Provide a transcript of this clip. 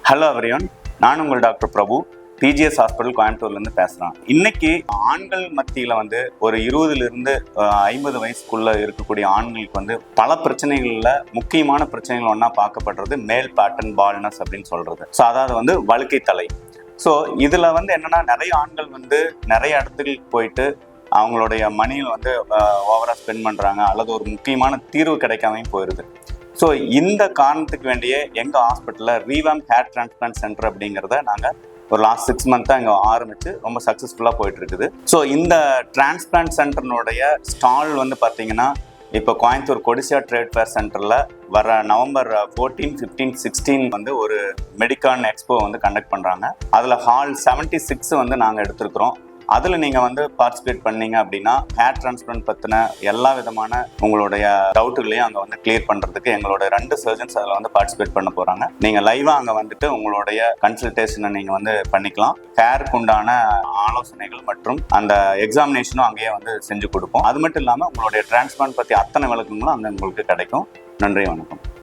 Hello everyone, நான் உங்கள் doctor பிரபு, BGS hospital கோயம்புத்தூர்லேருந்து பேசுகிறேன். இன்னைக்கு ஆண்கள் மத்தியில் ஒரு 20லிருந்து 50 வயசுக்குள்ளே இருக்கக்கூடிய ஆண்களுக்கு பல பிரச்சனைகளில் முக்கியமான பிரச்சனைகள் ஒன்றா பார்க்கப்படுறது மேல் பேட்டர்ன் பால்னஸ் அப்படின்னு சொல்கிறது. ஸோ அதாவது வழுக்கை தலை. ஸோ இதில் என்னென்னா நிறைய ஆண்கள் நிறைய இடத்துக்கு போயிட்டு அவங்களுடைய மணியில் ஓவராக ஸ்பெண்ட் பண்ணுறாங்க, அல்லது ஒரு முக்கியமான தீர்வு கிடைக்காமையும் போயிடுது. ஸோ இந்த காரணத்துக்கு வேண்டிய எங்கள் ஹாஸ்பிட்டலில் ரீவாம்ப் ஹேர் டிரான்ஸ்பிளான்ட் சென்டர் அப்படிங்கிறத நாங்கள் ஒரு லாஸ்ட் 6 மந்த்தாக இங்கே ஆரம்பித்து ரொம்ப சக்ஸஸ்ஃபுல்லாக போயிட்டுருக்குது. ஸோ இந்த டிரான்ஸ்பிளான்ட் சென்டர்னுடைய ஸ்டால் பார்த்தீங்கன்னா இப்போ கோயம்புத்தூர் கொடிசியா ட்ரேட் ஃபேர் சென்டரில் வர நவம்பர் 14, 15, 16 ஒரு மெடிக்கான் எக்ஸ்போ கண்டக்ட் பண்ணுறாங்க. அதில் ஹால் 76 நாங்கள் எடுத்திருக்கிறோம். அதில் நீங்கள் பார்ட்டிசிபேட் பண்ணீங்க அப்படின்னா ஹேர் டிரான்ஸ்பிளான்ட் பற்றின எல்லா விதமான உங்களுடைய டவுட்டுகளையும் அங்கே கிளியர் பண்ணுறதுக்கு எங்களோட 2 சர்ஜன்ஸ் அதில் பார்ட்டிசிபேட் பண்ண போகிறாங்க. நீங்கள் லைவாக அங்கே உங்களுடைய கன்சல்டேஷனை நீங்கள் பண்ணிக்கலாம். ஹேருக்கு உண்டான ஆலோசனைகள் மற்றும் அந்த எக்ஸாமினேஷனும் அங்கேயே செஞ்சு கொடுப்போம். அது மட்டும் இல்லாமல் உங்களுடைய டிரான்ஸ்பிளான்ட் பற்றி அத்தனை விளக்கங்களும் அங்கே உங்களுக்கு கிடைக்கும். நன்றி, வணக்கம்.